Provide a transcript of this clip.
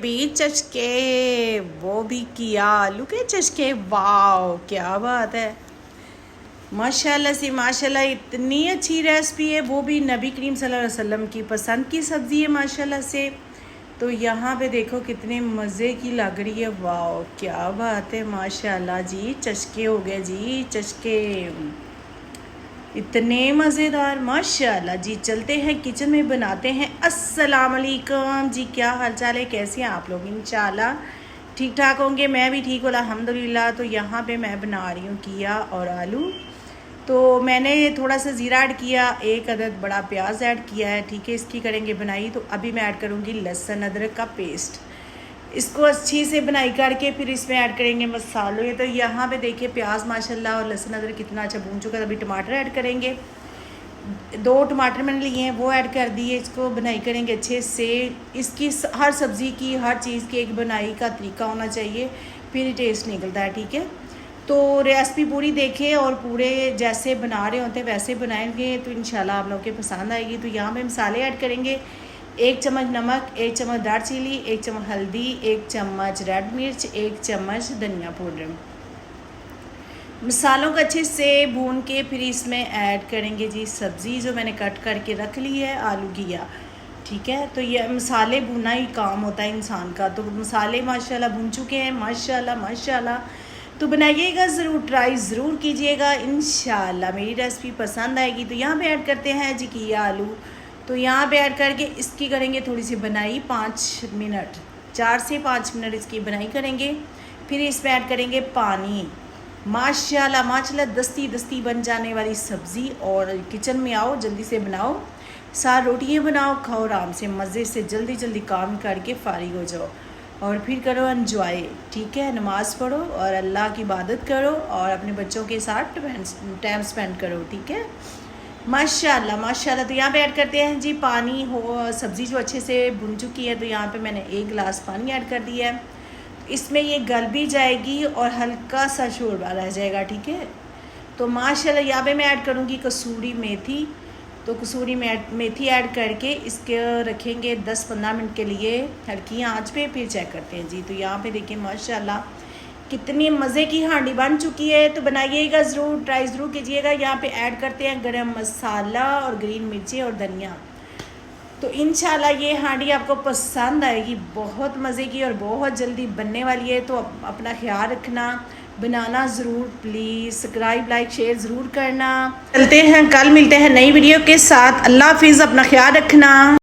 भी चचके, वो भी किया आलू के चचके। वाह क्या बात है, माशाल्लाह से माशाल्लाह। इतनी अच्छी रेसिपी है, वो भी नबी करीम सल्लल्लाहु अलैहि वसल्लम की पसंद की सब्ज़ी है माशाल्लाह से। तो यहाँ पे देखो कितने मज़े की लग रही है। वाह क्या बात है माशाल्लाह जी, चचके हो गए जी चचके, इतने मज़ेदार माशाल्लाह जी। चलते हैं किचन में, बनाते हैं। अस्सलाम वालेकुम जी, क्या हाल चाल है, कैसे हैं आप लोग? इंशाल्लाह ठीक ठाक होंगे, मैं भी ठीक हूँ अल्हम्दुलिल्लाह। तो यहाँ पे मैं बना रही हूँ किया और आलू। तो मैंने थोड़ा सा ज़ीरा ऐड किया, एक अदद बड़ा प्याज ऐड किया है, ठीक है। इसकी करेंगे बनाई। तो अभी मैं ऐड करूँगी लहसुन अदरक का पेस्ट। इसको अच्छी से बनाई करके फिर इसमें ऐड करेंगे मसाले। तो यहाँ पे देखिए प्याज माशाल्लाह और लहसुन अदरक कितना अच्छा भून चुका है। अभी टमाटर ऐड करेंगे, 2 टमाटर मैंने लिए हैं, वो ऐड कर दिए। इसको बनाई करेंगे अच्छे से। इसकी हर सब्ज़ी की, हर चीज़ की एक बनाई का तरीका होना चाहिए, फिर ही टेस्ट निकलता है, ठीक है। तो रेसिपी पूरी देखें और पूरे जैसे बना रहे होते हैं वैसे बनाएंगे तो इंशाल्लाह आप लोगों के पसंद आएगी। तो यहाँ पे मसाले ऐड करेंगे, 1 चम्मच नमक, 1 चम्मच दार चिली, 1 चम्मच हल्दी, 1 चम्मच रेड मिर्च, 1 चम्मच धनिया पाउडर। मसालों को अच्छे से भून के फिर इसमें ऐड करेंगे जी सब्ज़ी जो मैंने कट करके रख ली है, आलू किया, ठीक है। तो ये मसाले भुनना ही काम होता है इंसान का। तो मसाले माशाल्लाह भून चुके हैं माशाल्लाह माशाल्लाह। तो बनाइएगा ज़रूर, ट्राई ज़रूर कीजिएगा, इंशाल्लाह मेरी रेसिपी पसंद आएगी। तो यहाँ पे ऐड करते हैं जी किया आलू। तो यहाँ पे ऐड करके इसकी करेंगे थोड़ी सी बनाई, 5 मिनट, 4 से 5 मिनट इसकी बनाई करेंगे। फिर इसमें ऐड करेंगे पानी। माशाल्लाह माशाल्लाह दस्ती दस्ती बन जाने वाली सब्ज़ी। और किचन में आओ, जल्दी से बनाओ, 4 रोटियाँ बनाओ, खाओ आराम से मज़े से, जल्दी जल्दी काम करके फारिग हो जाओ और फिर करो एंजॉय, ठीक है। नमाज़ पढ़ो और अल्लाह की इबादत करो और अपने बच्चों के साथ टाइम स्पेंड करो, ठीक है। माशाल्लाह माशाल्लाह। तो यहाँ पे ऐड करते हैं जी पानी। हो सब्ज़ी जो अच्छे से भुन चुकी है, तो यहाँ पे मैंने 1 गिलास पानी ऐड कर दिया है। इसमें ये गल भी जाएगी और हल्का सा शोरबा रह जाएगा, ठीक है। तो माशाल्लाह यहाँ पे मैं ऐड करूँगी कसूरी मेथी। तो कसूरी मेथी ऐड करके इसके रखेंगे 10-15 मिनट के लिए हल्की आंच पे, फिर चेक करते हैं जी। तो यहाँ पे देखिए माशाल्लाह कितनी मज़े की हांडी बन चुकी है। तो बनाइएगा ज़रूर, ट्राई ज़रूर कीजिएगा। यहाँ पे ऐड करते हैं गरम मसाला और ग्रीन मिर्ची और धनिया। तो इंशाल्लाह ये हांडी आपको पसंद आएगी, बहुत मज़े की और बहुत जल्दी बनने वाली है। तो अपना ख्याल रखना, बनाना ज़रूर प्लीज़, सब्सक्राइब लाइक शेयर ज़रूर करना। चलते हैं, कल मिलते हैं नई वीडियो के साथ। अल्लाह हाफिज़, अपना ख्याल रखना।